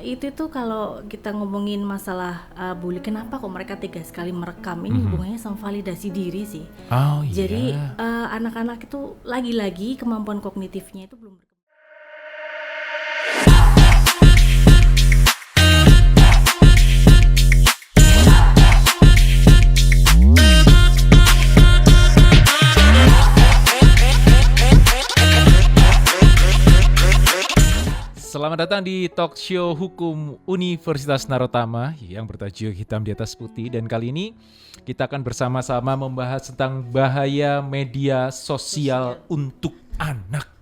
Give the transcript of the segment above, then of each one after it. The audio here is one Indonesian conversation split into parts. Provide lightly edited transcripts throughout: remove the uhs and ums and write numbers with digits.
Itu tuh kalau kita ngomongin masalah bully, kenapa kok mereka tega sekali merekam, ini hubungannya sama validasi diri sih. Oh Jadi iya. anak-anak itu lagi-lagi kemampuan kognitifnya itu belum berkembang. Selamat datang di talk show Hukum Universitas Narotama yang bertajuk Hitam di Atas Putih, dan kali ini kita akan bersama-sama membahas tentang bahaya media sosial untuk anak.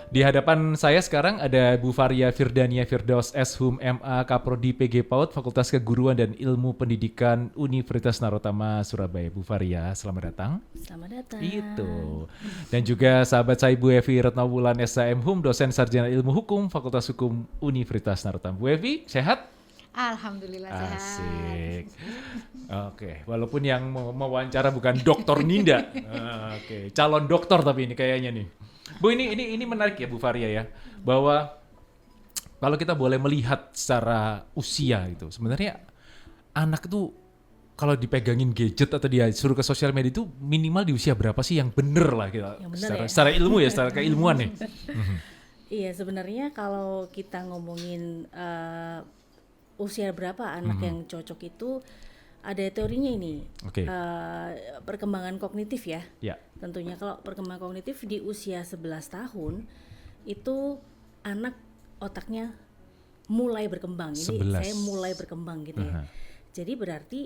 Di hadapan saya sekarang ada Bu Faria Firdania Firdaus S.Hum MA Kaprodi PG PAUD Fakultas Keguruan dan Ilmu Pendidikan Universitas Narotama Surabaya. Bu Faria, selamat datang. Selamat datang. Itu. Dan juga sahabat saya Bu Evi Retnawulan SHM Hum, dosen sarjana ilmu hukum Fakultas Hukum Universitas Narotama. Bu Evi, sehat? Alhamdulillah sehat. Asik. Oke, walaupun yang mewawancara bukan Dokter Ninda. Oke, calon dokter tapi ini kayaknya nih. Bu, ini menarik ya Bu Faria ya, bahwa kalau kita boleh melihat secara usia gitu, sebenarnya anak itu kalau dipegangin gadget atau dia suruh ke sosial media itu minimal di usia berapa sih yang bener lah kita secara ilmu ya, secara keilmuan nih. Iya, sebenarnya kalau kita ngomongin usia berapa anak yang cocok itu ada teorinya ini. Oke. Perkembangan kognitif ya. Ya. Tentunya kalau perkembangan kognitif di usia 11 tahun itu anak otaknya mulai berkembang. Ini 11. saya mulai berkembang gitu ya. Jadi berarti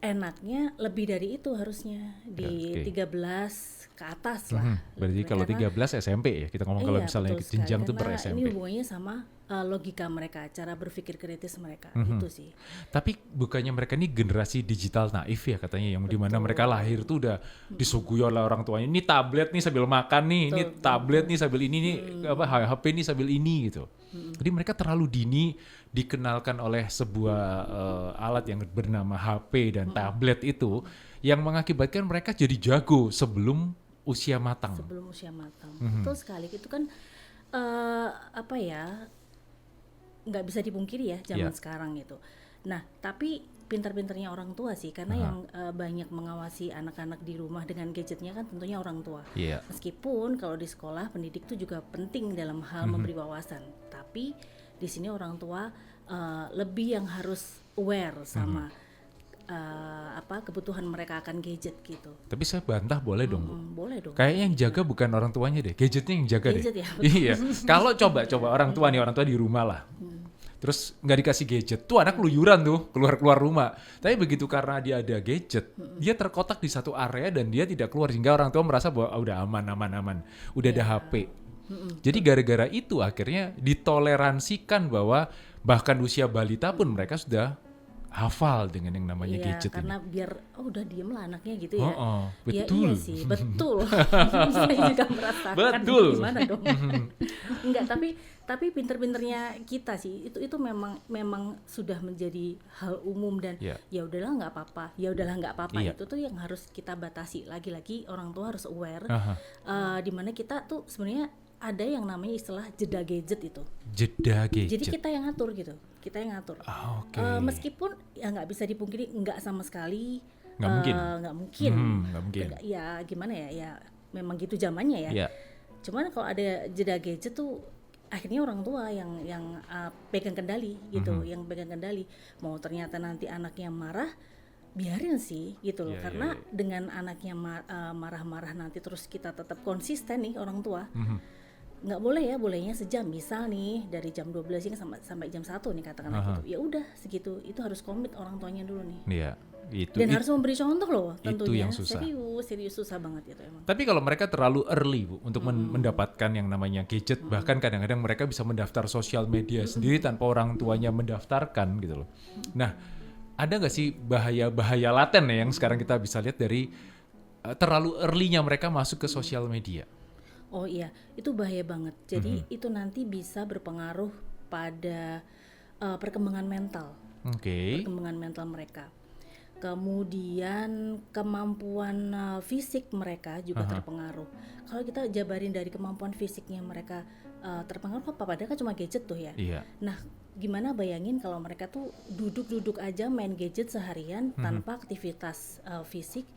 enaknya lebih dari itu harusnya di 13 ke atas lah. Berarti kalau 13 SMP ya, kita ngomong kalau misalnya jenjang itu ber-SMP. Ini hubungannya sama logika mereka, cara berpikir kritis mereka, itu sih. Tapi bukannya mereka ini generasi digital naif ya katanya, yang dimana mereka lahir tuh udah disuguhi oleh orang tuanya, ini tablet nih sambil makan nih, ini tablet nih sambil ini nih, HP nih sambil ini gitu. Jadi mereka terlalu dini dikenalkan oleh sebuah alat yang bernama HP dan tablet itu, yang mengakibatkan mereka jadi jago sebelum usia matang. Sebelum usia matang, betul sekali. Itu kan nggak bisa dipungkiri ya zaman sekarang itu. Nah, tapi pintar-pintarnya orang tua sih, karena yang banyak mengawasi anak-anak di rumah dengan gadgetnya kan tentunya orang tua. Meskipun kalau di sekolah pendidik itu juga penting dalam hal memberi wawasan, tapi di sini orang tua lebih yang harus aware sama kebutuhan mereka akan gadget gitu. Tapi saya bantah boleh dong Bu? Boleh dong. Kayaknya yang jaga bukan orang tuanya deh, gadgetnya yang jaga Gadget deh. Ya, Iya. Kalau coba orang tua di rumah lah. Terus nggak dikasih gadget, tuh anak keluyuran tuh keluar rumah. Tapi begitu karena dia ada gadget, dia terkotak di satu area dan dia tidak keluar, sehingga orang tua merasa bahwa udah aman, udah ada HP. Jadi gara-gara itu akhirnya ditoleransikan bahwa bahkan usia balita pun mereka sudah hafal dengan yang namanya gadget karena ini. biar udah diem lah anaknya gitu ya. Betul. Ya, iya sih, betul. Saya juga merasakan. Betul. Gimana dong? Enggak, tapi pinter-pinternya kita sih itu memang sudah menjadi hal umum dan ya udahlah nggak apa-apa. Itu tuh yang harus kita batasi. Lagi-lagi orang tua harus aware dimana kita tuh sebenarnya ada yang namanya istilah jeda gadget itu. Jeda gadget. Jadi kita yang ngatur gitu. Meskipun ya nggak bisa dipungkiri nggak sama sekali. Nggak mungkin. Ya gimana ya? Ya memang gitu zamannya ya. Cuman kalau ada jeda gadget tuh akhirnya orang tua yang pegang kendali gitu, yang pegang kendali. Mau ternyata nanti anaknya marah, biarin sih gitu loh. Karena dengan anaknya marah-marah nanti terus kita tetap konsisten nih orang tua. Nggak boleh ya, bolehnya sejam, misal nih dari jam 12 ini sampai jam 1 nih katakanlah gitu. Ya udah segitu, itu harus komit orang tuanya dulu nih. Iya, Dan harus memberi contoh loh tentunya. Itu yang susah. Serius susah banget itu emang. Tapi kalau mereka terlalu early Bu untuk mendapatkan yang namanya gadget, bahkan kadang-kadang mereka bisa mendaftar sosial media sendiri tanpa orang tuanya mendaftarkan gitu loh. Nah, ada nggak sih bahaya laten ya yang sekarang kita bisa lihat dari terlalu early-nya mereka masuk ke sosial media? Oh iya, itu bahaya banget. Jadi itu nanti bisa berpengaruh pada perkembangan mental. Perkembangan mental mereka. Kemudian kemampuan fisik mereka juga terpengaruh. Kalau kita jabarin dari kemampuan fisiknya mereka terpengaruh, padahal kan cuma gadget tuh ya. Nah, gimana bayangin kalau mereka tuh duduk-duduk aja main gadget seharian tanpa aktivitas fisik,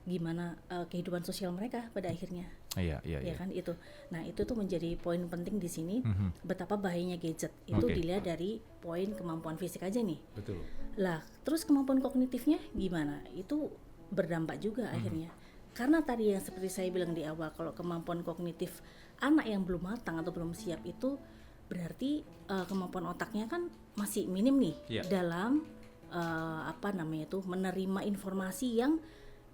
gimana kehidupan sosial mereka pada akhirnya. Ya kan itu. Nah, itu tuh menjadi poin penting di sini, betapa bahayanya gadget. Itu dilihat dari poin kemampuan fisik aja nih. Betul. Lah, terus kemampuan kognitifnya gimana? Itu berdampak juga akhirnya. Karena tadi yang seperti saya bilang di awal, kalau kemampuan kognitif anak yang belum matang atau belum siap itu berarti kemampuan otaknya kan masih minim nih dalam menerima informasi yang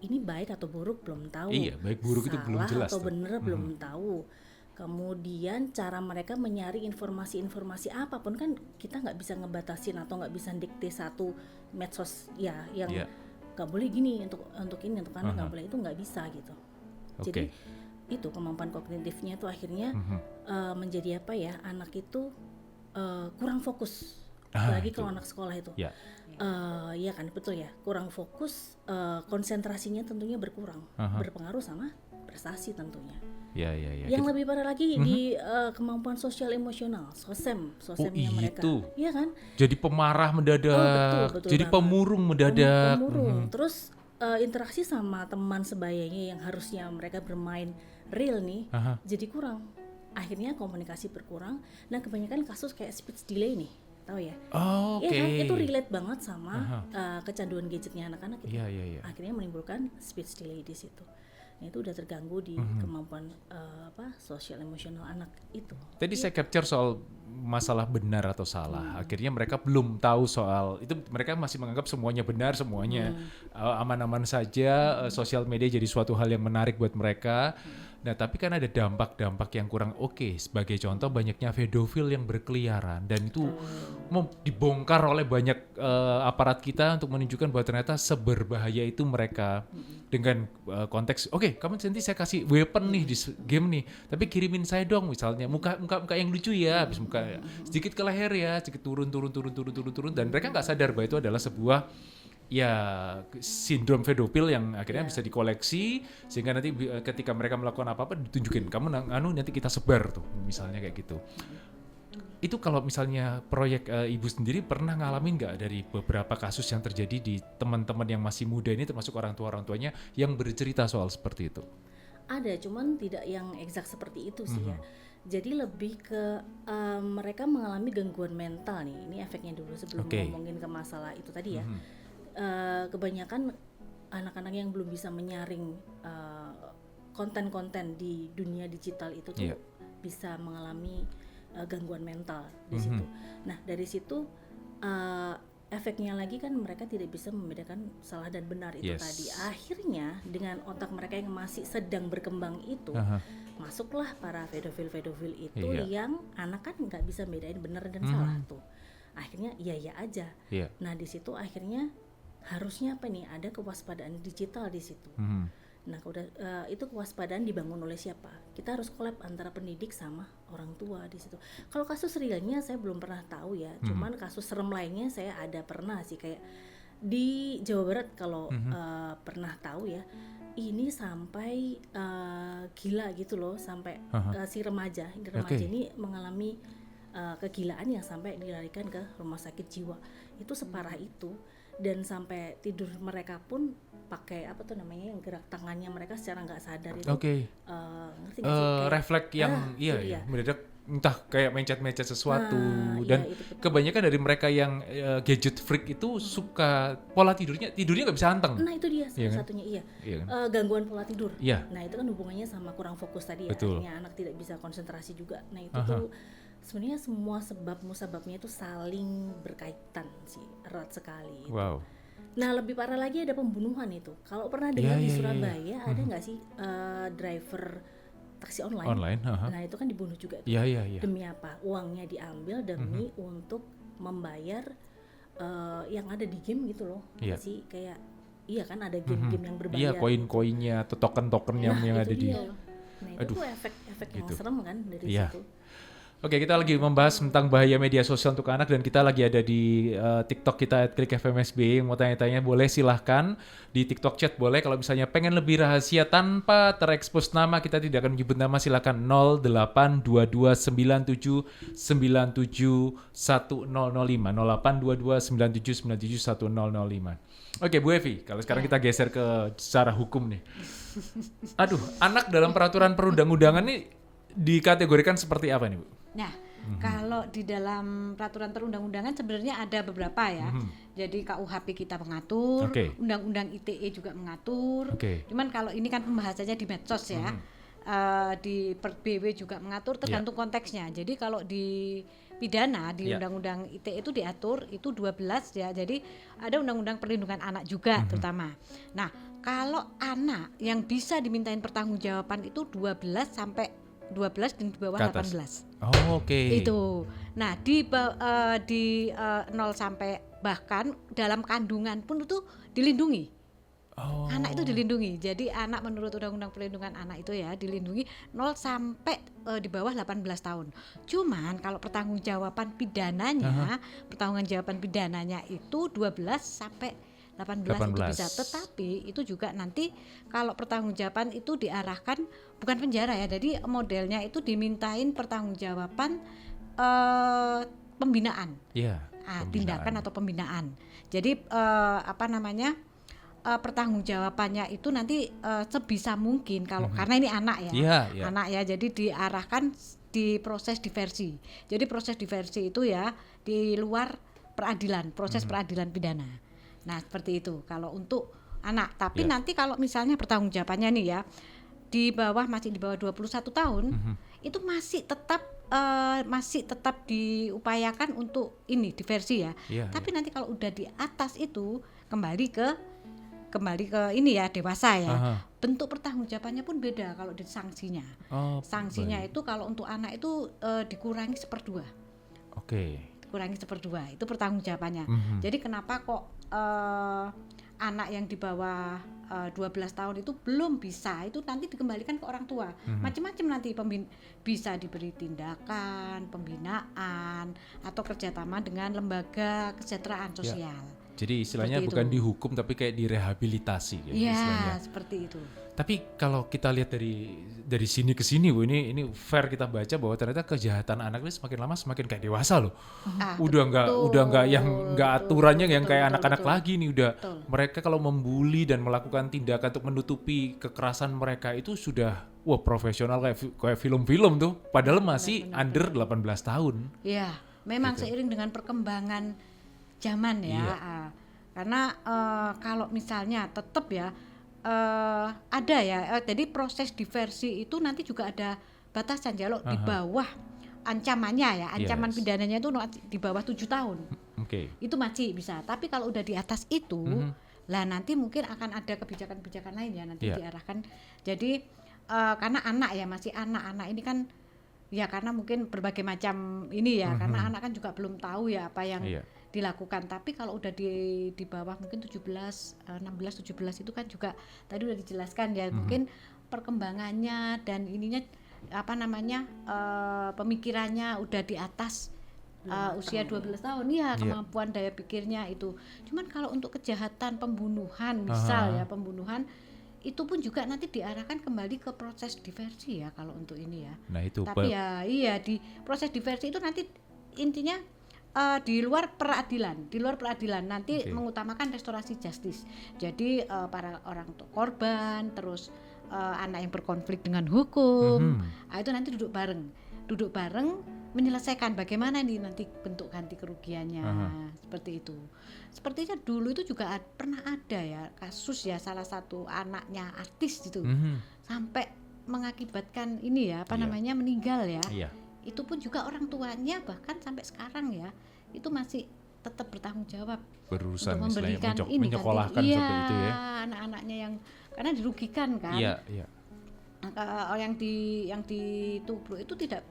ini baik atau buruk belum tahu. Iya, baik buruk itu belum jelas. Atau benar belum tahu. Kemudian cara mereka menyaring informasi-informasi apapun kan kita nggak bisa ngebatasin atau nggak bisa dikte satu medsos ya yang nggak boleh gini untuk ini untuk anak nggak boleh, itu nggak bisa gitu. Jadi itu kemampuan kognitifnya itu akhirnya menjadi anak itu kurang fokus, apalagi kalau anak sekolah itu ya kan betul ya, kurang fokus, konsentrasinya tentunya berkurang, berpengaruh sama prestasi tentunya. Yang lebih parah lagi di kemampuan sosial emosional, sosemnya mereka, iya kan? Jadi pemarah mendadak, betul jadi banget. Pemurung mendadak. Terus interaksi sama teman sebayanya yang harusnya mereka bermain real nih, jadi kurang. Akhirnya komunikasi berkurang. Nah, kebanyakan kasus kayak speech delay nih, tahu ya? Iya kan? Itu relate banget sama kecanduan gadgetnya anak-anak itu. Akhirnya menimbulkan speech delay di situ. Nah, itu udah terganggu di kemampuan sosial emosional anak itu. Tadi saya capture soal masalah benar atau salah. Akhirnya mereka belum tahu soal itu, mereka masih menganggap semuanya benar, semuanya aman-aman saja. Sosial media jadi suatu hal yang menarik buat mereka. Nah, tapi kan ada dampak-dampak yang kurang oke. Sebagai contoh, banyaknya pedofil yang berkeliaran dan itu mau dibongkar oleh banyak aparat kita untuk menunjukkan bahwa ternyata seberbahaya itu mereka. Dengan konteks, kamu nanti saya kasih weapon nih di game nih, tapi kirimin saya dong misalnya muka yang lucu ya, habis muka sedikit ke leher ya, sedikit turun, dan mereka nggak sadar bahwa itu adalah sebuah sindrom pedofil yang akhirnya bisa dikoleksi, sehingga nanti ketika mereka melakukan apa-apa ditunjukin, kamu nanti kita sebar tuh, misalnya kayak gitu. Itu kalau misalnya proyek Ibu sendiri pernah ngalamin nggak dari beberapa kasus yang terjadi di teman-teman yang masih muda ini, termasuk orang tuanya yang bercerita soal seperti itu? Ada, cuman tidak yang eksak seperti itu sih ya. Jadi lebih ke mereka mengalami gangguan mental nih. Ini efeknya dulu sebelum ngomongin ke masalah itu tadi ya. Kebanyakan anak-anak yang belum bisa menyaring konten-konten di dunia digital itu tuh bisa mengalami gangguan mental di situ. Nah, dari situ efeknya lagi kan mereka tidak bisa membedakan salah dan benar itu tadi. Akhirnya dengan otak mereka yang masih sedang berkembang itu, masuklah para pedofil itu yang anak kan nggak bisa bedain benar dan salah tuh. Akhirnya iya aja. Nah, di situ akhirnya harusnya apa nih? Ada kewaspadaan digital di situ. Nah, itu kewaspadaan dibangun oleh siapa? Kita harus collab antara pendidik sama orang tua di situ. Kalau kasus realnya saya belum pernah tahu ya. Cuman kasus serem lainnya saya ada pernah sih, kayak di Jawa Barat kalau pernah tahu ya. Ini sampai gila gitu loh, sampai si remaja ini mengalami kegilaan yang sampai dilarikan ke rumah sakit jiwa. Itu separah itu. Dan sampai tidur mereka pun pakai yang gerak tangannya mereka secara nggak sadar itu. Ngerti nggak sih? Refleks yang mendadak entah kayak mencet sesuatu. Dan kebanyakan dari mereka yang gadget freak itu suka pola tidurnya nggak bisa anteng. Nah, itu dia salah satunya gangguan pola tidur. Nah, itu kan hubungannya sama kurang fokus tadi ya. Akhirnya anak tidak bisa konsentrasi juga. Nah, itu tuh sebenarnya semua musababnya itu saling berkaitan sih, erat sekali. Wow. Nah, lebih parah lagi ada pembunuhan itu. Kalau pernah dengar di Surabaya ada nggak sih driver taksi online? Nah, itu kan dibunuh juga. Demi apa? Uangnya diambil demi untuk membayar yang ada di game gitu loh. Sih kayak kan ada game-game yang berbayar. Koin-koinnya atau token-tokennya yang ada di. Nah, itu tuh efek yang serem kan dari situ. Oke, kita lagi membahas tentang bahaya media sosial untuk anak dan kita lagi ada di TikTok kita @klikfmsb. Mau tanya-tanya boleh silahkan di TikTok chat boleh. Kalau misalnya pengen lebih rahasia tanpa terekspos nama, kita tidak akan menyebut nama, silahkan 082297971005 082297971005. Oke, Bu Evi, kalau sekarang kita geser ke secara hukum nih. Aduh, anak dalam peraturan perundang-undangan nih dikategorikan seperti apa nih, Bu? Nah, kalau di dalam peraturan perundang-undangan sebenarnya ada beberapa ya. Jadi KUHP kita mengatur, Undang-Undang ITE juga mengatur. Cuman kalau ini kan pembahasannya di medsos ya. Di BW juga mengatur, tergantung konteksnya. Jadi kalau di pidana di Undang-Undang ITE itu diatur itu 12 ya. Jadi ada Undang-Undang Perlindungan Anak juga terutama. Nah, kalau anak yang bisa dimintain pertanggungjawaban itu 12 dan di bawah 18. Itu. Nah, di 0 sampai bahkan dalam kandungan pun itu dilindungi. Anak itu dilindungi. Jadi anak menurut Undang-Undang Perlindungan Anak itu ya dilindungi 0 sampai di bawah 18 tahun. Cuman kalau pertanggungjawaban pidananya itu 12 sampai 18 itu bisa, tetapi itu juga nanti kalau pertanggungjawaban itu diarahkan bukan penjara ya, jadi modelnya itu dimintain pertanggungjawaban pembinaan, tindakan atau pembinaan. Jadi pertanggungjawabannya itu nanti sebisa mungkin kalau karena ini anak ya, anak ya, jadi diarahkan di proses diversi. Jadi proses diversi itu ya di luar peradilan, proses peradilan pidana. Nah, seperti itu kalau untuk anak. Tapi nanti kalau misalnya pertanggungjawabannya nih ya masih di bawah 21 tahun, itu masih tetap diupayakan untuk ini diversi ya. Tapi nanti kalau udah di atas itu kembali ke ini ya, dewasa ya. Bentuk pertanggungjawabannya pun beda kalau di sanksinya. Sanksinya itu kalau untuk anak itu dikurangi 1/2. Kurangi 1/2 itu pertanggungjawabannya. Jadi kenapa kok anak yang di bawah 12 tahun itu belum bisa, itu nanti dikembalikan ke orang tua. Macam-macam nanti bisa diberi tindakan, pembinaan atau kerjasama dengan lembaga kesejahteraan sosial. Jadi istilahnya bukan dihukum tapi kayak direhabilitasi istilahnya. Seperti itu. Tapi kalau kita lihat dari sini ke sini, Bu, ini fair kita baca bahwa ternyata kejahatan anak ini semakin lama semakin kayak dewasa loh. Udah nggak aturannya yang kayak anak-anak lagi nih, udah mereka kalau membuli dan melakukan tindakan untuk menutupi kekerasan mereka itu sudah profesional kayak film-film tuh, padahal masih under 18 tahun. Iya, memang seiring dengan perkembangan zaman ya. Karena kalau misalnya tetap ya ada ya, jadi proses diversi itu nanti juga ada batasan ya, di bawah ancamannya ya, ancaman pidananya itu di bawah 7 tahun. Itu masih bisa, tapi kalau udah di atas itu lah nanti mungkin akan ada kebijakan-kebijakan lain ya nanti diarahkan. Jadi karena anak ya, masih anak-anak ini kan ya, karena mungkin berbagai macam ini ya, karena anak kan juga belum tahu ya apa yang dilakukan. Tapi kalau udah di bawah mungkin 16, 17 itu kan juga tadi udah dijelaskan ya, mungkin perkembangannya dan ininya pemikirannya udah di atas usia 12 tahun ya, kemampuan daya pikirnya itu. Cuman kalau untuk kejahatan pembunuhan misal ya, pembunuhan itu pun juga nanti diarahkan kembali ke proses diversi ya kalau untuk ini ya. Nah itu. Tapi di proses diversi itu nanti intinya di luar peradilan nanti mengutamakan restorasi justice. Jadi para orang korban, terus anak yang berkonflik dengan hukum, itu nanti duduk bareng menyelesaikan bagaimana nih nanti bentuk ganti kerugiannya. Seperti itu. Sepertinya dulu itu juga pernah ada ya kasus ya, salah satu anaknya artis gitu sampai mengakibatkan ini ya meninggal ya. Itu pun juga orang tuanya bahkan sampai sekarang ya itu masih tetap bertanggung jawab berurusan untuk memberikan menyekolahkan seperti itu ya, anak-anaknya yang karena dirugikan kan. Yang ditubruk itu tidak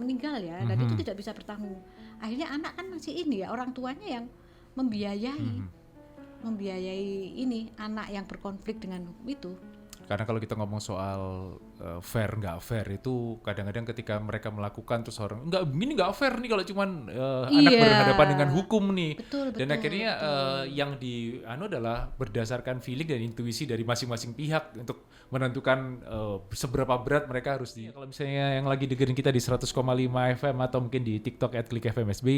meninggal ya, dan itu tidak bisa bertanggung. Akhirnya anak kan masih ini ya, orang tuanya yang membiayai ini anak yang berkonflik dengan hukum itu. Karena kalau kita ngomong soal fair nggak fair itu kadang-kadang ketika mereka melakukan terus orang nggak fair nih kalau cuman anak berhadapan dengan hukum nih. Dan akhirnya yang adalah berdasarkan feeling dan intuisi dari masing-masing pihak untuk menentukan seberapa berat mereka harus kalau misalnya yang lagi dengerin kita di 100,5 FM atau mungkin di TikTok @klikfmsb,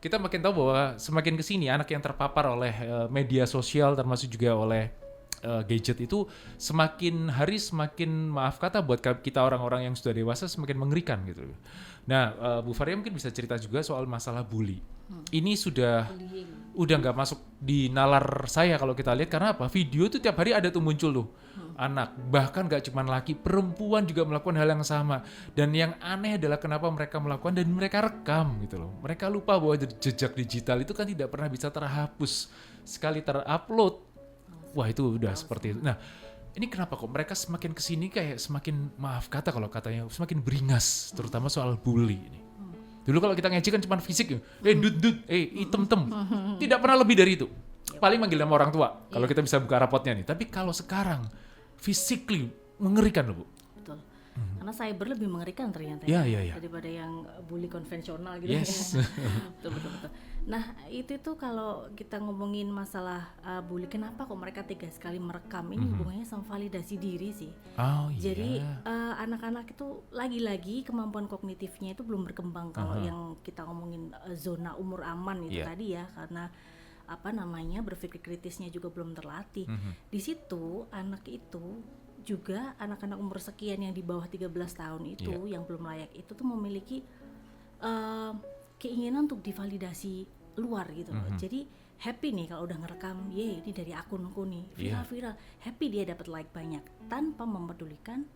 kita makin tahu bahwa semakin kesini anak yang terpapar oleh media sosial termasuk juga oleh gadget itu semakin hari semakin, maaf kata buat kita orang-orang yang sudah dewasa, semakin mengerikan gitu. Nah, Bu Faria mungkin bisa cerita juga soal masalah bully. Ini udah nggak masuk di nalar saya kalau kita lihat, karena apa? Video itu tiap hari ada tuh muncul tuh anak, bahkan nggak cuma laki, perempuan juga melakukan hal yang sama. Dan yang aneh adalah kenapa mereka melakukan dan mereka rekam gitu loh. Mereka lupa bahwa jejak digital itu kan tidak pernah bisa terhapus. Sekali terupload, wah itu udah seperti itu. Nah, ini kenapa kok mereka semakin kesini kayak semakin, maaf kata kalau katanya, semakin beringas, terutama soal bully ini. Dulu kalau kita ngeci kan cuma fisik, item-tem. Tidak pernah lebih dari itu. Paling manggil nama orang tua, kalau kita bisa buka rapotnya nih. Tapi kalau sekarang, physically mengerikan loh Bu. Betul. Karena cyber lebih mengerikan ternyata daripada yang bully konvensional gitu. Yes. Betul. Nah itu tuh kalau kita ngomongin masalah bully, kenapa kok mereka tega sekali merekam, ini hubungannya sama validasi diri sih. Jadi anak-anak itu lagi-lagi kemampuan kognitifnya itu belum berkembang kalau yang kita ngomongin zona umur aman itu tadi ya, karena berpikir kritisnya juga belum terlatih. Di situ anak itu juga, anak-anak umur sekian yang di bawah 13 tahun itu yang belum layak itu tuh memiliki keinginan untuk divalidasi luar gitu loh. Jadi happy nih kalau udah ngerekam, ini dari akunku nih, viral, happy dia dapat like banyak tanpa mempedulikan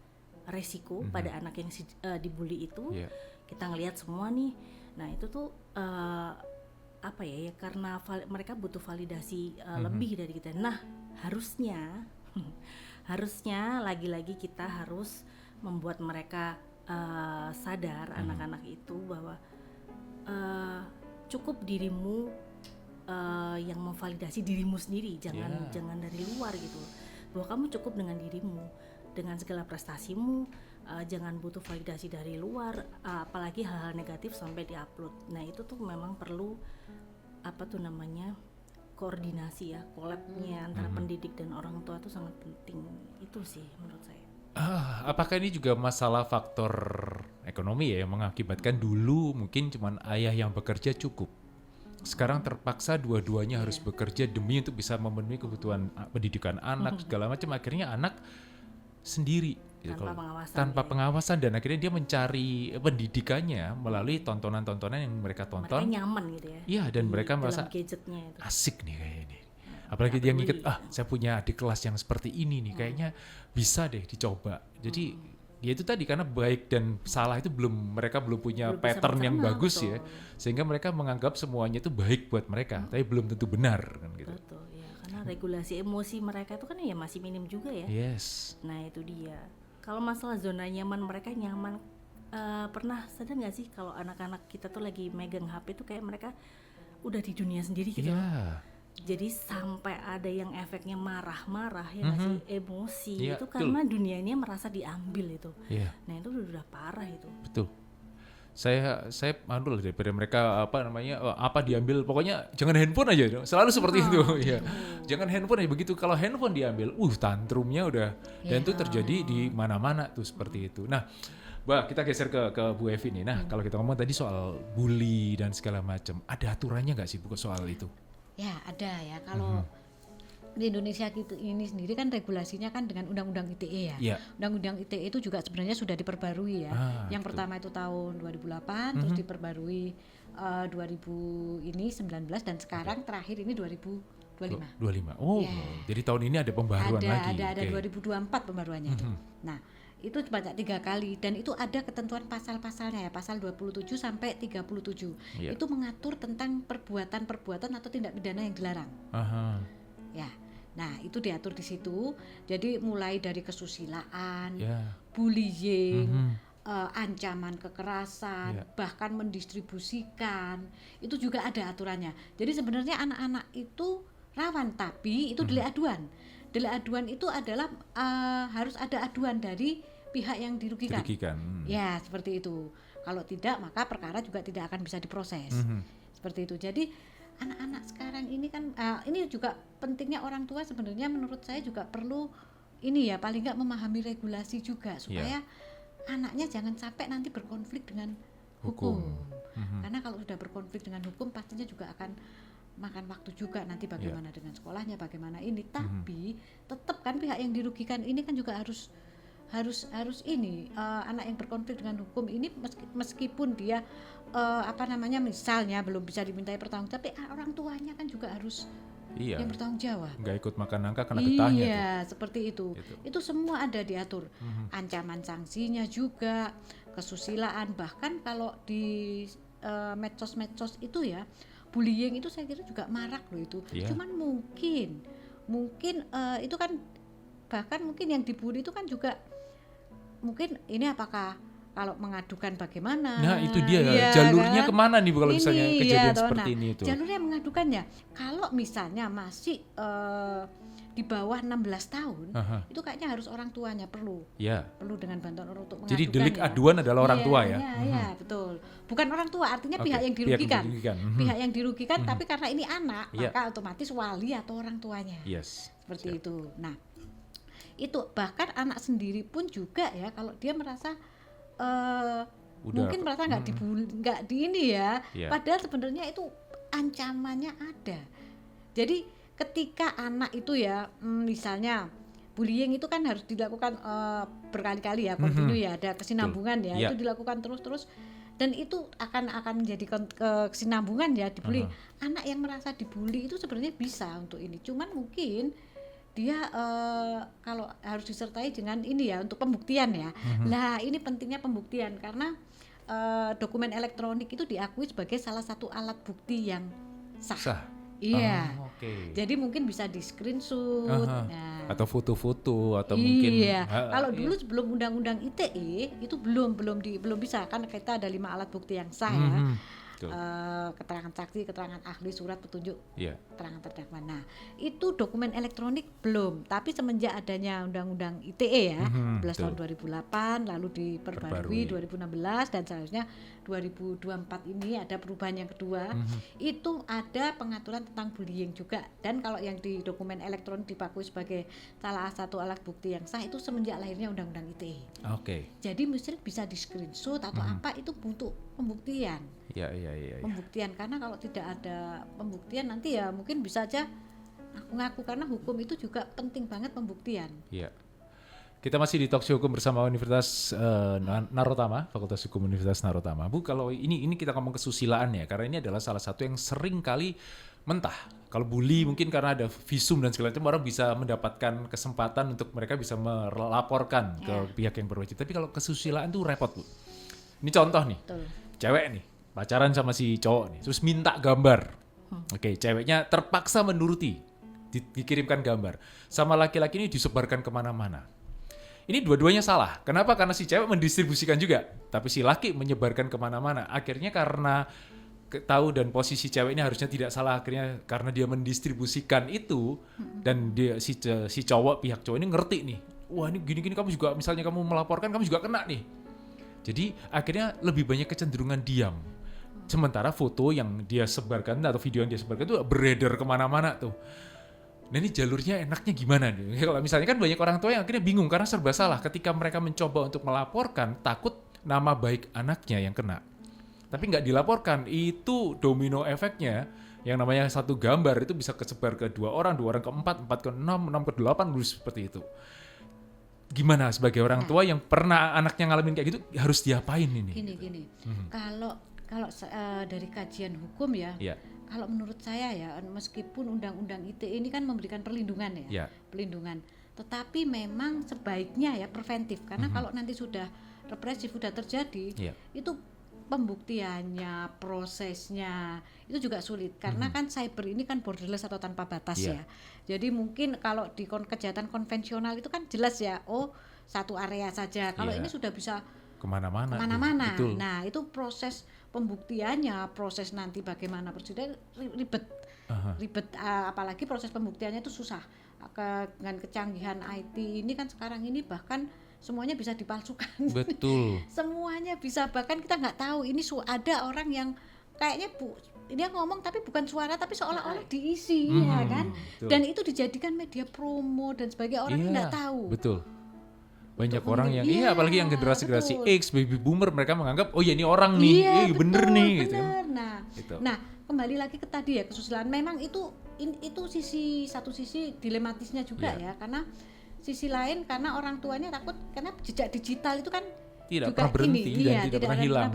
resiko pada anak yang dibully itu. Kita ngelihat semua nih. Nah itu tuh karena mereka butuh validasi lebih dari kita. Nah harusnya lagi-lagi kita harus membuat mereka sadar, anak-anak itu bahwa cukup dirimu yang memvalidasi dirimu sendiri, jangan dari luar gitu. Bahwa kamu cukup dengan dirimu, dengan segala prestasimu, jangan butuh validasi dari luar, apalagi hal-hal negatif sampai diupload. Nah itu tuh memang perlu koordinasi ya, collab-nya antara pendidik dan orang tua itu sangat penting. Itu sih menurut saya. Apakah ini juga masalah faktor ekonomi ya yang mengakibatkan dulu mungkin cuma ayah yang bekerja cukup, sekarang terpaksa dua-duanya harus bekerja demi untuk bisa memenuhi kebutuhan pendidikan anak segala macam, akhirnya anak sendiri tanpa pengawasan dan akhirnya dia mencari pendidikannya melalui tontonan-tontonan yang mereka tonton. Mereka nyaman gitu ya. Iya, dan mereka merasa asik nih kayak ini. Apalagi dia ngikut, saya punya adik kelas yang seperti ini nih, kayaknya bisa deh dicoba. Jadi ya itu tadi, karena baik dan salah itu mereka belum punya pattern yang bagus ya, sehingga mereka menganggap semuanya itu baik buat mereka, tapi belum tentu benar kan gitu. Betul ya, karena regulasi emosi mereka itu kan ya masih minim juga ya. Yes. Nah itu dia. Kalau masalah zona nyaman, mereka nyaman. Pernah sadar nggak sih kalau anak-anak kita tuh lagi megang HP tuh kayak mereka udah di dunia sendiri gitu. Jadi sampai ada yang efeknya marah-marah ya ngasih emosi itu karena dunianya merasa diambil itu. Nah itu udah parah itu. Betul. Saya daripada mereka diambil, pokoknya jangan handphone aja, selalu seperti itu ya. Jangan handphone aja, begitu kalau handphone diambil, tantrumnya udah, dan itu terjadi di mana-mana tuh seperti itu. Nah, kita geser ke Bu Evi nih. Nah, kalau kita ngomong tadi soal bully dan segala macam, ada aturannya nggak sih Bu soal itu? Ya ada ya, kalau di Indonesia ini sendiri kan regulasinya kan dengan Undang-Undang ITE ya. Undang-Undang ITE itu juga sebenarnya sudah diperbarui ya. Yang pertama itu tahun 2008, terus diperbarui 2019 dan sekarang terakhir ini 2025. Jadi tahun ini ada pembaruan lagi. Ada 2024 pembaruannya itu. Nah, itu banyak 3 kali dan itu ada ketentuan pasal-pasalnya ya, pasal 27 sampai 37. Itu mengatur tentang perbuatan-perbuatan atau tindak pidana yang dilarang. Ya. Nah, itu diatur di situ. Jadi mulai dari kesusilaan, bullying, ancaman kekerasan, bahkan mendistribusikan, itu juga ada aturannya. Jadi sebenarnya anak-anak itu rawan, tapi itu delik aduan. Delik aduan itu adalah harus ada aduan dari pihak yang dirugikan. Ya seperti itu. Kalau tidak maka perkara juga tidak akan bisa diproses. Seperti itu. Jadi anak-anak sekarang ini kan ini juga pentingnya orang tua sebenarnya menurut saya juga perlu ini ya paling nggak memahami regulasi juga supaya anaknya jangan sampai nanti berkonflik dengan hukum. Karena kalau sudah berkonflik dengan hukum pastinya juga akan makan waktu juga nanti bagaimana dengan sekolahnya, bagaimana ini. Tapi tetap kan pihak yang dirugikan ini kan juga harus ini anak yang berkonflik dengan hukum ini meskipun dia misalnya belum bisa dimintai pertanggung, tapi orang tuanya kan juga harus yang bertanggung jawab. Nggak ikut makan nangka kena getahnya. Iya, seperti itu. Itu semua ada diatur. Ancaman sanksinya juga, kesusilaan, bahkan kalau di medsos-medsos itu ya, bullying itu saya kira juga marak loh itu. Cuman mungkin itu kan bahkan mungkin yang dibully itu kan juga mungkin ini apakah kalau mengadukan bagaimana? Nah itu dia jalurnya kan? Kemana nih kalau misalnya kejadian seperti ini itu? Jalurnya mengadukannya kalau misalnya masih di bawah 16 tahun itu kayaknya harus orang tuanya perlu dengan bantuan orang untuk mengadukan. Jadi delik aduan adalah orang tua ya? Iya betul. Bukan orang tua, artinya pihak yang dirugikan. Pihak yang dirugikan tapi karena ini anak maka otomatis wali atau orang tuanya. Seperti itu. Nah itu bahkan anak sendiri pun juga ya kalau dia merasa mungkin merasa nggak di ini ya, padahal sebenarnya itu ancamannya ada. Jadi ketika anak itu ya misalnya bullying itu kan harus dilakukan berkali-kali ya, kontinu ya, ada kesinambungan ya, itu dilakukan terus-terus dan itu akan menjadi kesinambungan ya dibully. Anak yang merasa dibully itu sebenarnya bisa untuk ini, cuman mungkin dia kalau harus disertai dengan ini ya untuk pembuktian ya. Nah ini pentingnya pembuktian karena dokumen elektronik itu diakui sebagai salah satu alat bukti yang sah. Iya. Jadi mungkin bisa di screenshot atau foto-foto atau mungkin. Kalau dulu sebelum undang-undang ITE itu belum bisa kan kita ada 5 alat bukti yang sah ya. Keterangan saksi, keterangan ahli, surat petunjuk, keterangan terdakwa. Nah, itu dokumen elektronik belum, tapi semenjak adanya Undang-Undang ITE ya, 11 tahun 2008, lalu diperbarui 2016 dan seharusnya 2024 ini ada perubahan yang kedua. Itu ada pengaturan tentang bullying juga. Dan kalau yang di dokumen elektronik dipakai sebagai salah satu alat bukti yang sah itu semenjak lahirnya Undang-Undang ITE. Jadi mesti bisa di screenshot atau apa itu untuk pembuktian. Pembuktian karena kalau tidak ada pembuktian nanti ya mungkin bisa aja ngaku karena hukum itu juga penting banget pembuktian. Kita masih di Talk Show Hukum bersama Universitas Narotama, Fakultas Hukum Universitas Narotama. Bu, kalau ini kita ngomong kesusilaan ya, karena ini adalah salah satu yang sering kali mentah. Kalau bully mungkin karena ada visum dan segala macam orang bisa mendapatkan kesempatan untuk mereka bisa melaporkan ke pihak yang berwajib. Tapi kalau kesusilaan tuh repot, Bu. Ini contoh nih, cewek nih pacaran sama si cowok nih, terus minta gambar. Ceweknya terpaksa menuruti, dikirimkan gambar. Sama laki-laki ini disebarkan kemana-mana. Ini dua-duanya salah. Kenapa? Karena si cewek mendistribusikan juga, tapi si laki menyebarkan kemana-mana. Akhirnya karena tahu dan posisi cewek ini harusnya tidak salah, akhirnya karena dia mendistribusikan itu dan dia si cowok, pihak cowok ini ngerti nih, wah ini gini-gini kamu juga, misalnya kamu melaporkan kamu juga kena nih. Jadi akhirnya lebih banyak kecenderungan diam. Sementara foto yang dia sebarkan atau video yang dia sebarkan itu beredar kemana-mana tuh. Nah ini jalurnya enaknya gimana nih? Kalau misalnya kan banyak orang tua yang akhirnya bingung karena serba salah. Ketika mereka mencoba untuk melaporkan, takut nama baik anaknya yang kena. Tapi nggak dilaporkan, itu domino efeknya. Yang namanya satu gambar itu bisa kesebar ke 2 orang, 2 orang ke 4, 4 ke 6, 6 ke 8, seperti itu. Gimana sebagai orang tua yang pernah anaknya ngalamin kayak gitu, harus diapain ini? Gini. Kalau dari kajian hukum ya, kalau menurut saya ya, meskipun Undang-Undang ITE ini kan memberikan perlindungan ya, perlindungan. Tetapi memang sebaiknya ya preventif, karena kalau nanti sudah represif, sudah terjadi, itu pembuktiannya, prosesnya itu juga sulit karena kan cyber ini kan borderless atau tanpa batas ya. Jadi mungkin kalau di kejahatan konvensional itu kan jelas ya, satu area saja. Kalau ini sudah bisa kemana-mana. Nah itu proses pembuktiannya, proses nanti bagaimana persidangan ribet, apalagi proses pembuktiannya itu susah. Dengan kecanggihan IT ini kan sekarang ini bahkan semuanya bisa dipalsukan. Betul. Semuanya bisa, bahkan kita nggak tahu ini ada orang yang kayaknya dia ngomong tapi bukan suara, tapi seolah-olah diisi, ya kan? Betul. Dan itu dijadikan media promo dan sebagainya, orang nggak tahu. Betul. Banyak orang yang apalagi yang generasi X, baby boomer, mereka menganggap oh ya ini orang nih, bener nih. Gitu. Nah, kembali lagi ke tadi ya, kesusilaan. Memang itu satu sisi dilematisnya juga ya, karena sisi lain karena orang tuanya takut karena jejak digital itu kan tidak pernah berhenti dan tidak pernah hilang.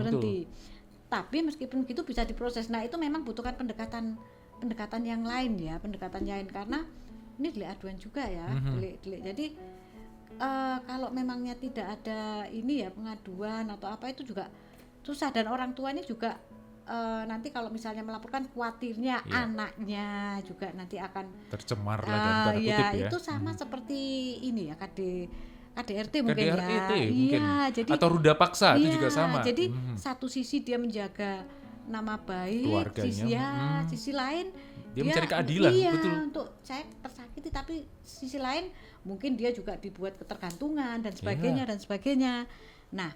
Tapi meskipun gitu bisa diproses. Nah, itu memang butuhkan pendekatan yang lain ya, karena ini delik aduan juga ya, delik. Jadi kalau memangnya tidak ada ini ya pengaduan atau apa, itu juga susah, dan orang tuanya juga nanti kalau misalnya melaporkan khawatirnya anaknya juga nanti akan tercemar lah dan tanda kutip ya. Itu sama seperti ini ya KDRT mungkin KDRT ya. Iya, jadi atau ruda paksa itu juga sama. Jadi satu sisi dia menjaga nama baik, sisi lain dia mencari keadilan, betul. Untuk saya tersakiti, tapi sisi lain mungkin dia juga dibuat ketergantungan dan sebagainya. Nah,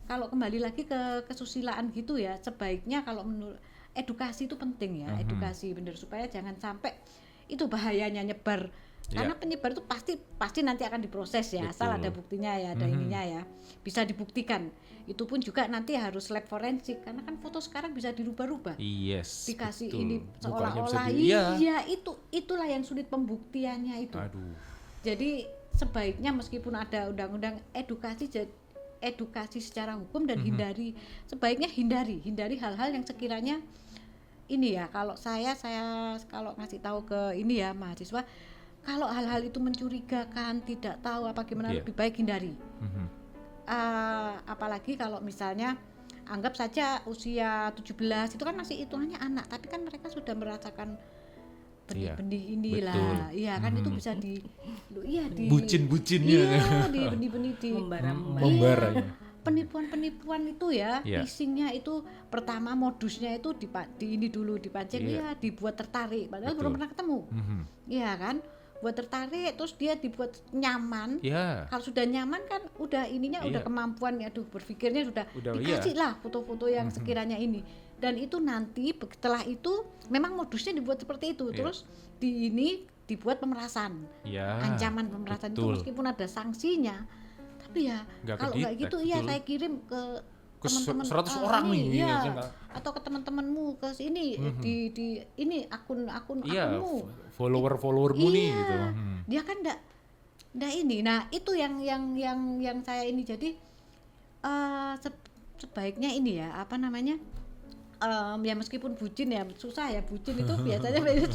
kalau kembali lagi ke kesusilaan gitu ya, sebaiknya kalau menurut edukasi itu penting ya, edukasi bener, supaya jangan sampai itu bahayanya nyebar. Karena penyebar itu pasti nanti akan diproses ya. Betul. Asal ada buktinya ya, ada ininya ya, bisa dibuktikan. Itu pun juga nanti harus lab forensik, karena kan foto sekarang bisa dirubah-rubah. Yes. Dikasih betul. ini seolah-olah itulah yang sulit pembuktiannya itu. Aduh. Jadi sebaiknya meskipun ada undang-undang edukasi secara hukum dan sebaiknya hindari hal-hal yang sekiranya ini ya, kalau saya kalau ngasih tahu ke ini ya mahasiswa, kalau hal-hal itu mencurigakan, tidak tahu apa gimana, lebih baik hindari. Apalagi kalau misalnya anggap saja usia 17 itu kan masih hitungannya anak, tapi kan mereka sudah merasakan benih-benih inilah, iya kan, itu bisa di bucin-bucinnya, di benih-benih di membara. Penipuan itu ya, phishingnya itu pertama modusnya itu dipancing dibuat tertarik, padahal belum pernah ketemu, iya kan, buat tertarik, terus dia dibuat nyaman. Kalau sudah nyaman kan udah ininya udah kemampuan berpikirnya sudah dikasih lah foto-foto yang sekiranya ini, dan itu nanti setelah itu memang modusnya dibuat seperti itu, terus dibuat pemerasan, ancaman pemerasan. Itu meskipun ada sanksinya, tapi ya kalau nggak gitu saya kirim ke teman-teman 100 orang nih atau ke teman-temanmu ke sini, di ini akunmu, followermu nih gitu. Dia kan enggak ini. Nah, itu yang saya ini, jadi sebaiknya ini ya, apa namanya, ya meskipun bucin ya susah ya, bucin itu biasanya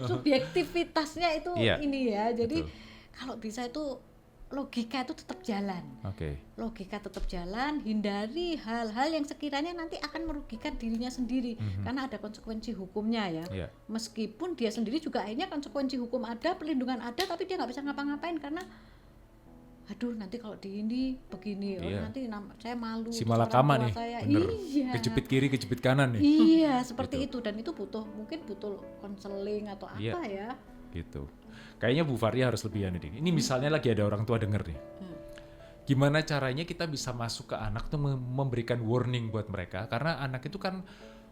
subjektivitasnya itu ini ya, jadi kalau bisa itu logika itu tetap jalan. Logika tetap jalan, hindari hal-hal yang sekiranya nanti akan merugikan dirinya sendiri, karena ada konsekuensi hukumnya ya. Meskipun dia sendiri juga akhirnya konsekuensi hukum ada, perlindungan ada, tapi dia nggak bisa ngapa-ngapain karena aduh nanti kalau di ini begini, nanti saya malu. Si malakama nih, bener. Kejepit kiri, kejepit kanan nih. Iya, seperti itu, dan itu mungkin butuh konseling atau apa ya. Gitu. Kayaknya Bu Faria harus lebih nih. Ini misalnya lagi ada orang tua denger nih. Gimana caranya kita bisa masuk ke anak tuh memberikan warning buat mereka, karena anak itu kan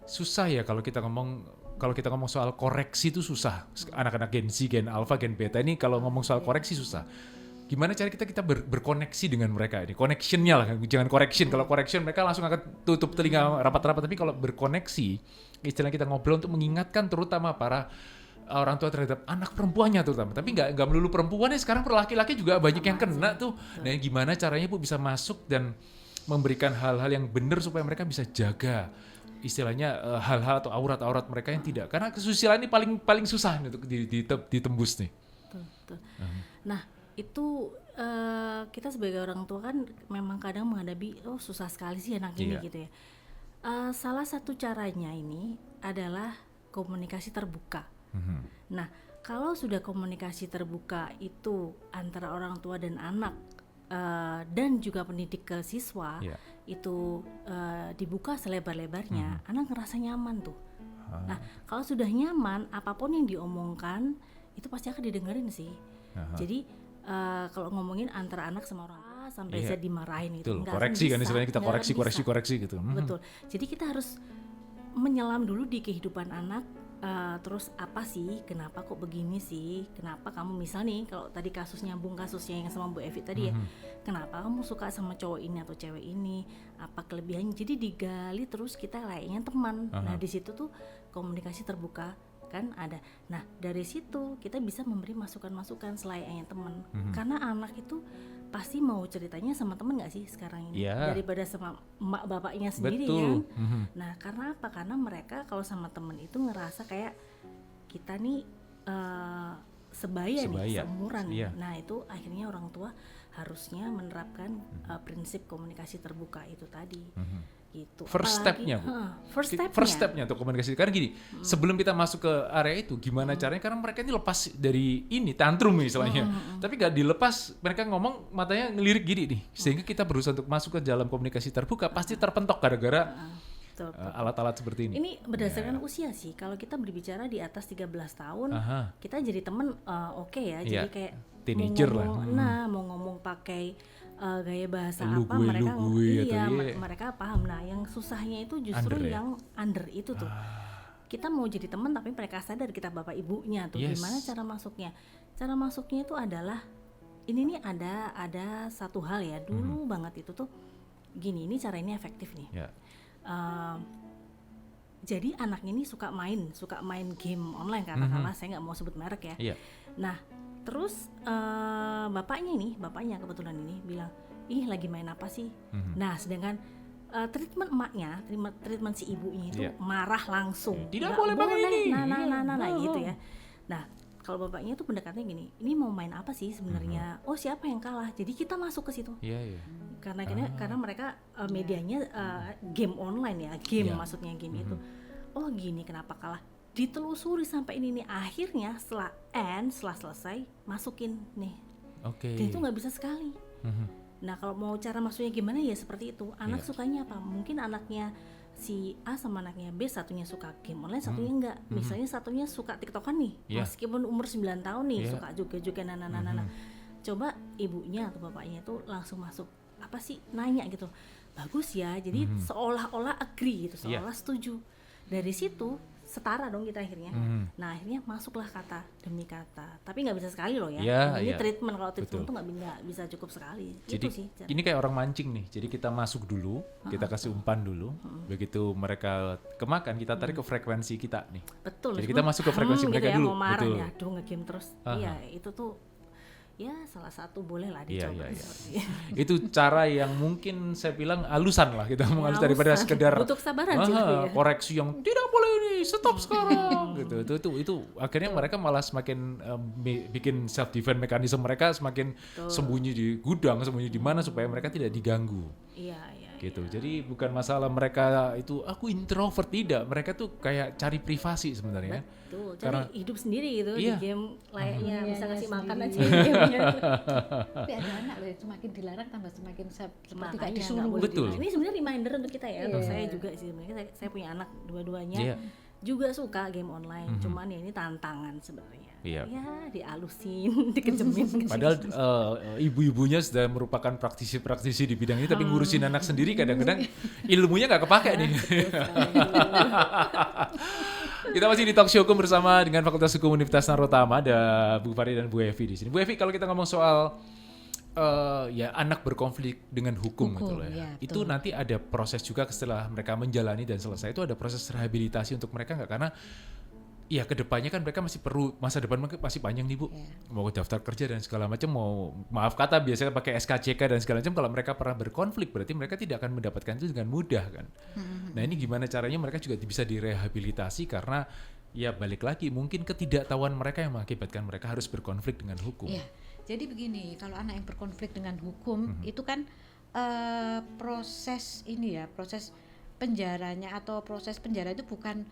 susah ya kalau kita ngomong soal koreksi itu susah. Anak-anak Gen Z, Gen Alpha, Gen Beta ini kalau ngomong soal koreksi susah. Gimana cara kita berkoneksi dengan mereka ini? Connectionnya lah, jangan correction. Kalau correction mereka langsung akan tutup telinga rapat-rapat. Tapi kalau berkoneksi, istilah kita ngobrol untuk mengingatkan terutama para orang tua terhadap anak perempuannya terutama. Tapi nggak melulu perempuannya, sekarang laki-laki juga banyak yang kena tuh. Nah, gimana caranya Bu bisa masuk dan memberikan hal-hal yang benar supaya mereka bisa jaga istilahnya hal-hal atau aurat-aurat mereka yang tidak. Karena kesusilaan ini paling susah untuk ditembus nih. Betul. Nah, itu kita sebagai orang tua kan memang kadang menghadapi susah sekali sih anak ini gitu ya. Salah satu caranya ini adalah komunikasi terbuka. Nah, kalau sudah komunikasi terbuka itu antara orang tua dan anak dan juga pendidik ke siswa itu dibuka selebar-lebarnya, anak ngerasa nyaman tuh. Nah, kalau sudah nyaman, apapun yang diomongkan itu pasti akan didengerin sih. Jadi kalau ngomongin antara anak sama orang sampai Z dimarahin itu. Koreksi kan istilahnya, kita koreksi gitu. Betul. Jadi kita harus menyelam dulu di kehidupan anak. Terus apa sih, kenapa kok begini sih, kenapa kamu misal nih kalau tadi kasusnya yang sama Bu Evi tadi ya, kenapa kamu suka sama cowok ini atau cewek ini, apa kelebihannya, jadi digali terus kita layaknya teman. Nah di situ tuh komunikasi terbuka kan ada. Nah dari situ kita bisa memberi masukan-masukan selayaknya teman, karena anak itu pasti mau ceritanya sama temen nggak sih sekarang ini daripada sama emak bapaknya sendiri. Betul. Kan. Nah karena apa? Karena mereka kalau sama temen itu ngerasa kayak kita nih sebaya nih, seumuran. Nah itu akhirnya orang tua harusnya menerapkan prinsip komunikasi terbuka itu tadi. Gitu. First stepnya Bu. First stepnya untuk komunikasi. Karena gini, sebelum kita masuk ke area itu, gimana caranya? Karena mereka ini lepas dari ini tantrum misalnya, tapi gak dilepas, mereka ngomong matanya ngelirik gini nih, sehingga kita berusaha untuk masuk ke dalam komunikasi terbuka, pasti terpentok gara-gara alat-alat seperti ini. Ini berdasarkan usia sih. Kalau kita berbicara di atas 13 tahun, kita jadi temen oke ya. Jadi kayak teenager lah. Mau ngomong pakai gaya bahasa apa mereka paham. Nah yang susahnya itu justru yang under itu tuh. Kita mau jadi teman tapi mereka sadar kita bapak ibunya tuh. Gimana cara masuknya? Cara masuknya itu adalah ini nih ada satu hal ya dulu banget itu tuh gini, ini cara ini efektif nih. Jadi anak ini suka main game online katakanlah, saya nggak mau sebut merek ya. Nah terus bapaknya kebetulan ini bilang, ih lagi main apa sih? Nah sedangkan treatment emaknya, treatment si ibunya itu marah langsung. Tidak boleh pakai ini. Nah gitu ya. Nah kalau bapaknya tuh pendekatannya gini, ini mau main apa sih sebenarnya? Oh siapa yang kalah? Jadi kita masuk ke situ. Karena mereka medianya game online ya, maksudnya game itu. Oh gini kenapa kalah? Ditelusuri sampai ini nih, akhirnya setelah selesai masukin nih. Dan itu nggak bisa sekali. Nah kalau mau cara masuknya gimana ya seperti itu. Anak sukanya apa? Mungkin anaknya si A sama anaknya B, satunya suka game online, satunya enggak. Misalnya satunya suka TikTokan nih, meskipun umur 9 tahun nih suka juga nana. Coba ibunya atau bapaknya itu langsung masuk, apa sih, nanya gitu. Bagus ya, jadi seolah-olah agree gitu, seolah setuju. Dari situ setara dong kita akhirnya. Nah akhirnya masuklah kata demi kata, tapi nggak bisa sekali loh ya. Ini treatment, kalau treatment tuh nggak bisa cukup sekali. Jadi itu sih, ini kayak orang mancing nih. Jadi kita masuk dulu, kita kasih umpan dulu. Begitu mereka kemakan, kita tarik ke frekuensi kita nih. Betul. Jadi kita masuk ke frekuensi mereka gitu ya, dulu. Mau marah ya, aduh nge-game terus. Iya itu tuh. Ya salah satu boleh lah dicoba. Itu cara yang mungkin saya bilang halusan lah kita mengalus daripada sekedar butuh kesabaran sih koreksi yang tidak boleh ini, stop sekarang gitu. Itu akhirnya mereka malah semakin bikin self defense mekanisme mereka semakin sembunyi di gudang, sembunyi di mana supaya mereka tidak diganggu. Iya. Gitu. Jadi bukan masalah mereka itu aku introvert, tidak. Mereka tuh kayak cari privasi sebenarnya. Betul. Cari hidup sendiri gitu di game layaknya bisa kasih makan aja. Tapi ada anak loh, semakin dilarang tambah semakin seperti kayak disuruh. Betul. Ini sebenarnya reminder untuk kita ya. Untuk saya juga sih sebenarnya, saya punya anak dua-duanya juga suka game online. Cuman ya ini tantangan sebenarnya. Ya dialusin, dikejemin. Padahal ibu-ibunya sudah merupakan praktisi-praktisi di bidang ini, tapi ngurusin anak sendiri kadang-kadang ilmunya nggak kepake nih. Kita masih di Talk Show Hukum bersama dengan Fakultas Hukum Universitas Narotama, ada Bu Fari dan Bu Evi di sini. Bu Evi, kalau kita ngomong soal anak berkonflik dengan hukum gitu loh ya. Itu nanti ada proses juga setelah mereka menjalani dan selesai, itu ada proses rehabilitasi untuk mereka nggak? Karena ya kedepannya kan mereka masih perlu, masa depan masih panjang nih Bu. Mau daftar kerja dan segala macam, mau maaf kata biasanya pakai SKCK dan segala macam, kalau mereka pernah berkonflik berarti mereka tidak akan mendapatkan itu dengan mudah kan. Nah ini gimana caranya mereka juga bisa direhabilitasi, karena ya balik lagi mungkin ketidaktahuan mereka yang mengakibatkan mereka harus berkonflik dengan hukum. Jadi begini, kalau anak yang berkonflik dengan hukum itu kan proses ini ya, proses penjaranya atau proses penjara itu bukan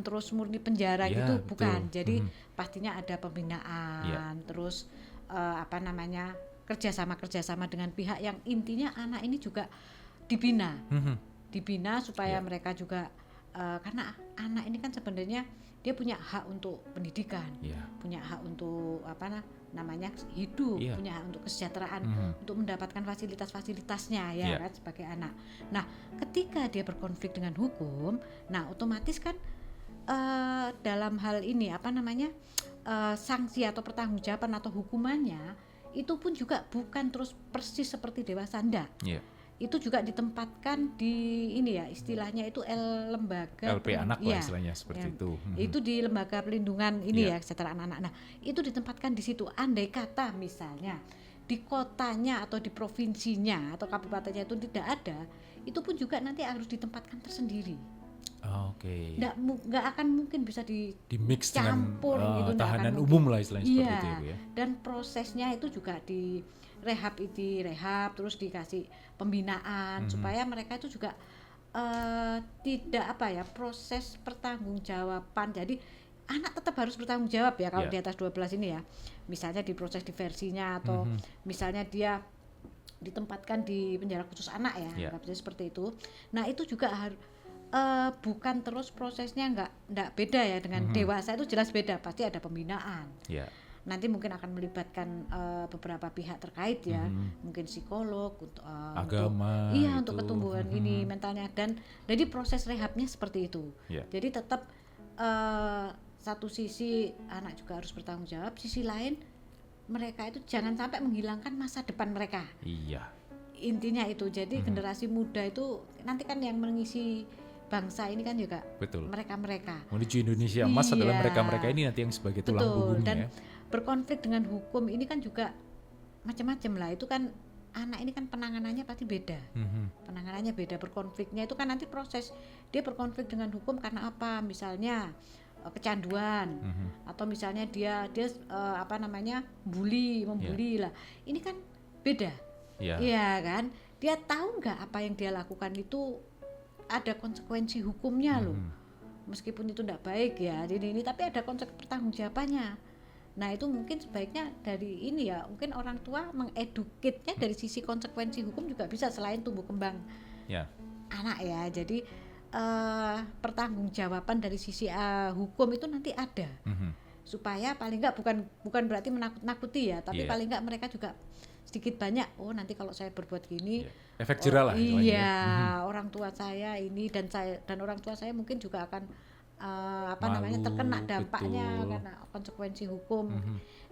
terus murni penjara gitu, bukan. Jadi pastinya ada pembinaan, terus kerjasama dengan pihak yang intinya anak ini juga dibina supaya mereka juga karena anak ini kan sebenarnya dia punya hak untuk pendidikan, punya hak untuk hidup, punya hak untuk kesejahteraan, untuk mendapatkan fasilitas-fasilitasnya kan sebagai anak. Nah, ketika dia berkonflik dengan hukum, nah otomatis kan dalam hal ini sanksi atau pertanggungjawaban atau hukumannya itu pun juga bukan terus persis seperti dewasa, enggak. Itu juga ditempatkan di istilahnya itu lembaga LP anak lah istilahnya seperti itu. Itu di lembaga pelindungan kesejahteraan anak. Nah, itu ditempatkan di situ. Andai kata misalnya di kotanya atau di provinsinya atau kabupatennya itu tidak ada, itu pun juga nanti harus ditempatkan tersendiri. Oke. Nggak akan mungkin bisa di-mix dengan tahanan umum lah istilahnya seperti itu ya. Dan prosesnya itu juga di rehab, terus dikasih pembinaan supaya mereka itu juga tidak proses pertanggungjawaban. Jadi anak tetap harus bertanggung jawab ya kalau di atas 12 ini ya. Misalnya di proses diversinya atau misalnya dia ditempatkan di penjara khusus anak ya, seperti itu. Nah, itu juga harus bukan terus prosesnya nggak beda ya dengan dewasa, itu jelas beda, pasti ada pembinaan. Nanti mungkin akan melibatkan beberapa pihak terkait ya, mungkin psikolog, agama, untuk ketumbuhan ini mentalnya, dan jadi proses rehabnya seperti itu. Jadi tetap satu sisi anak juga harus bertanggung jawab, sisi lain mereka itu jangan sampai menghilangkan masa depan mereka. Intinya itu, jadi generasi muda itu nanti kan yang mengisi bangsa ini kan juga mereka-mereka. Menuju Indonesia emas adalah mereka-mereka ini nanti yang sebagai tulang punggungnya. Dan berkonflik dengan hukum ini kan juga macam-macam lah. Itu kan anak ini kan penanganannya pasti beda. Penanganannya beda, berkonfliknya itu kan nanti proses dia berkonflik dengan hukum karena apa? Misalnya kecanduan atau misalnya dia membuli lah. Ini kan beda. Iya kan? Dia tahu nggak apa yang dia lakukan itu ada konsekuensi hukumnya loh. Meskipun itu tidak baik ya, ini tapi ada konsekuensi pertanggungjawabannya. Nah, itu mungkin sebaiknya dari ini ya, mungkin orang tua mengedukatnya dari sisi konsekuensi hukum juga bisa, selain tumbuh kembang anak ya. Jadi pertanggungjawaban dari sisi hukum itu nanti ada. Supaya paling enggak bukan berarti menakut-nakuti ya, tapi paling enggak mereka juga sedikit banyak, nanti kalau saya berbuat gini efek jerah lah. Orang tua saya ini dan orang tua saya mungkin juga akan terkena dampaknya karena konsekuensi hukum.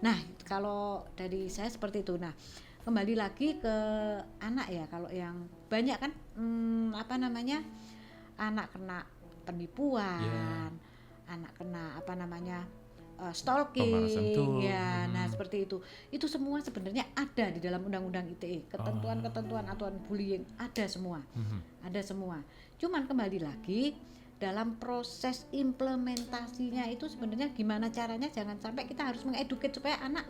Nah, kalau dari saya seperti itu. Nah, kembali lagi ke anak ya, kalau yang banyak kan anak kena penipuan, anak kena stalking ya. Nah, seperti itu. Itu semua sebenarnya ada di dalam undang-undang ITE. Ketentuan-ketentuan aturan bullying ada semua. Ada semua. Cuman kembali lagi dalam proses implementasinya itu sebenarnya gimana caranya, jangan sampai kita harus mengeduket supaya anak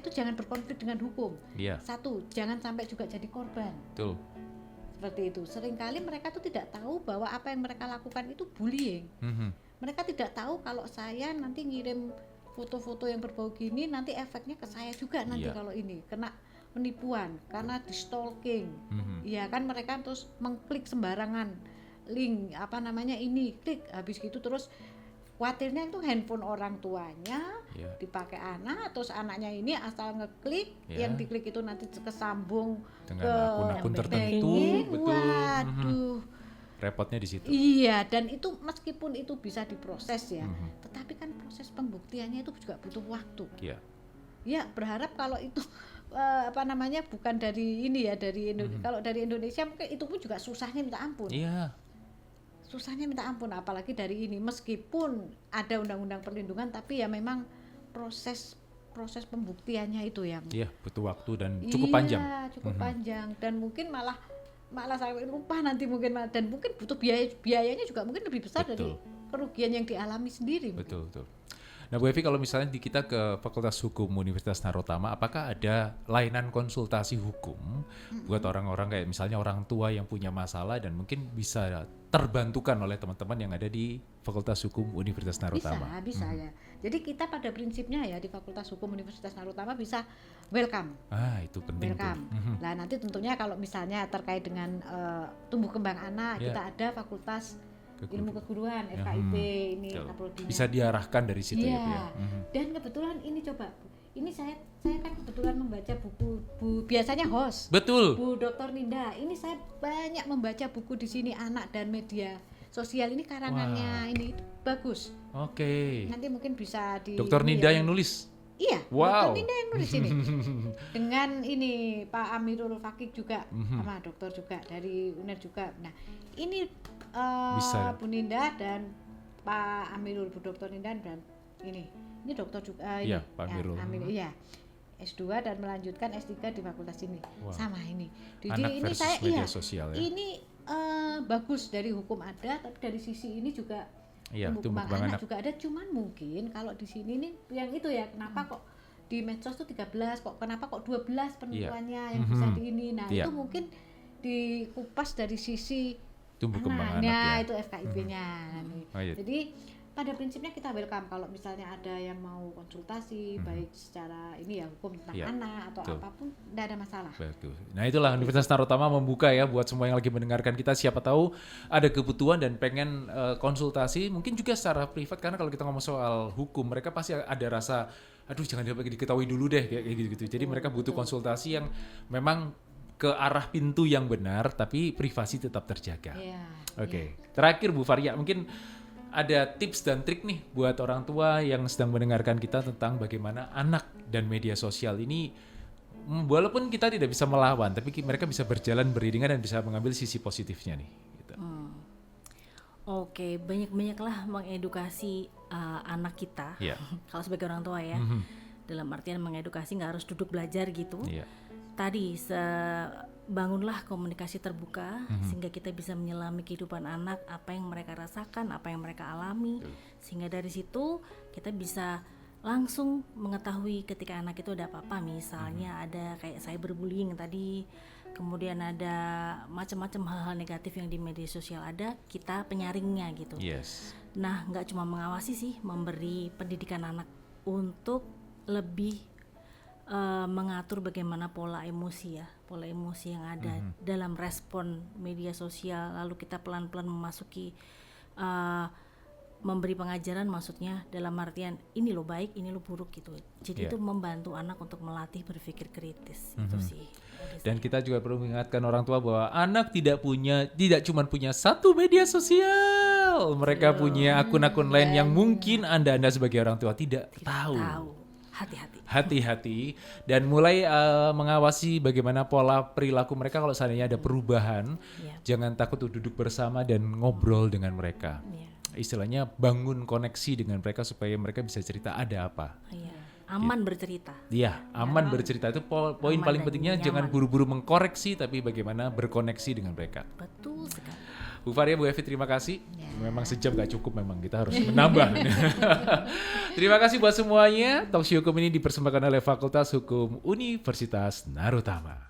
itu jangan berkonflik dengan hukum. Satu, jangan sampai juga jadi korban. Betul. Seperti itu. Seringkali mereka tuh tidak tahu bahwa apa yang mereka lakukan itu bullying. Mereka tidak tahu kalau saya nanti ngirim foto-foto yang berbau gini, nanti efeknya ke saya juga nanti kalau ini kena penipuan karena di stalking. Iya kan, mereka terus mengklik sembarangan link ini, klik habis gitu, terus khawatirnya itu handphone orang tuanya dipakai anak, terus anaknya ini asal ngeklik, yang diklik itu nanti kesambung dengan ke akun-akun tertentu. Betul. Waduh. Repotnya di situ. Iya, dan itu meskipun itu bisa diproses ya, tetapi kan proses pembuktiannya itu juga butuh waktu. Ya, berharap kalau itu bukan dari ini ya, dari Indonesia. Kalau dari Indonesia mungkin itu pun juga susahnya minta ampun. Susahnya minta ampun, apalagi dari ini, meskipun ada undang-undang perlindungan, tapi ya memang proses pembuktiannya itu yang butuh waktu dan cukup panjang. Cukup panjang, dan mungkin malah saya lupa nanti mungkin, dan mungkin butuh biayanya juga mungkin lebih besar dari kerugian yang dialami sendiri. Betul. Nah, Bu Evi, kalau misalnya kita ke Fakultas Hukum Universitas Narotama, apakah ada layanan konsultasi hukum buat orang-orang kayak misalnya orang tua yang punya masalah dan mungkin bisa terbantukan oleh teman-teman yang ada di Fakultas Hukum Universitas Narotama? Bisa ya. Jadi kita pada prinsipnya ya di Fakultas Hukum Universitas Narotama bisa welcome. Itu penting. Welcome. Nah, nanti tentunya kalau misalnya terkait dengan tumbuh kembang anak, kita ada Fakultas ilmu keguruan, FKIP, ini kaprodinya. Bisa diarahkan dari situ ya. Dan kebetulan ini ini saya kan kebetulan membaca buku biasanya host. Betul. Bu Dr. Ninda. Ini saya banyak membaca buku di sini anak dan media sosial, ini karangannya ini bagus. Oke. Nanti mungkin bisa di Dr. Ninda yang nulis. Iya, wow. Dr. Ninda yang nulis ini. Dengan ini Pak Amirul Fakih juga, sama dokter juga dari UNER juga. Nah, ini Bu Ninda dan Pak Amirul, Bu Dr. Ninda dan ini dokter juga ini. Iya, Pak Amirul. Iya. S2 dan melanjutkan S3 di fakultas ini. Wow. Sama ini. Jadi anak ini versus saya media sosial, ya. Ini bagus dari hukum ada, tapi dari sisi ini juga tumbuh kembang anak juga ada. Cuman mungkin kalau di sini nih yang itu ya, kenapa kok di medsos tuh 13, kenapa kok 12 penentuannya yang bisa di ini. Nah, itu mungkin dikupas dari sisi tumbuh kembang anak, itu FKIP-nya. Jadi pada prinsipnya kita welcome kalau misalnya ada yang mau konsultasi, baik secara ini ya hukum tentang anak atau apapun, tidak ada masalah. Betul. Nah, itulah Universitas Narotama membuka ya buat semua yang lagi mendengarkan kita, siapa tahu ada kebutuhan dan pengen konsultasi, mungkin juga secara privat, karena kalau kita ngomong soal hukum, mereka pasti ada rasa, aduh jangan diketahui dulu deh kayak gitu. Jadi mereka butuh konsultasi yang memang ke arah pintu yang benar, tapi privasi tetap terjaga. Oke. Terakhir Bu Faria, mungkin ada tips dan trik nih buat orang tua yang sedang mendengarkan kita tentang bagaimana anak dan media sosial ini, walaupun kita tidak bisa melawan, tapi mereka bisa berjalan beriringan dan bisa mengambil sisi positifnya nih. Gitu. Oke, banyak-banyaklah mengedukasi anak kita. Kalau sebagai orang tua ya, dalam artian mengedukasi nggak harus duduk belajar gitu. Tadi bangunlah komunikasi terbuka sehingga kita bisa menyelami kehidupan anak, apa yang mereka rasakan, apa yang mereka alami, sehingga dari situ kita bisa langsung mengetahui ketika anak itu ada apa-apa, misalnya ada kayak cyberbullying tadi, kemudian ada macam-macam hal-hal negatif yang di media sosial ada, kita penyaringnya gitu. Nah, nggak cuma mengawasi sih, memberi pendidikan anak untuk lebih mengatur bagaimana pola emosi yang ada dalam respon media sosial, lalu kita pelan-pelan memasuki memberi pengajaran, maksudnya dalam artian ini lo baik, ini lo buruk gitu. Jadi itu membantu anak untuk melatih berpikir kritis itu sih. Dan kita juga perlu mengingatkan orang tua bahwa anak tidak cuma punya satu media sosial, mereka punya akun-akun lain yang mungkin Anda sebagai orang tua tidak tahu. Hati-hati dan mulai mengawasi bagaimana pola perilaku mereka. Kalau seandainya ada perubahan, jangan takut untuk duduk bersama dan ngobrol dengan mereka. Istilahnya bangun koneksi dengan mereka supaya mereka bisa cerita ada apa. Aman bercerita. Aman bercerita itu poin paling pentingnya. Jangan buru-buru mengkoreksi, tapi bagaimana berkoneksi dengan mereka. Betul sekali. Bu Faria, Bu Evi, terima kasih. Memang sejam gak cukup, memang kita harus menambah. Terima kasih buat semuanya. Talkshow Hukum ini dipersembahkan oleh Fakultas Hukum Universitas Narotama.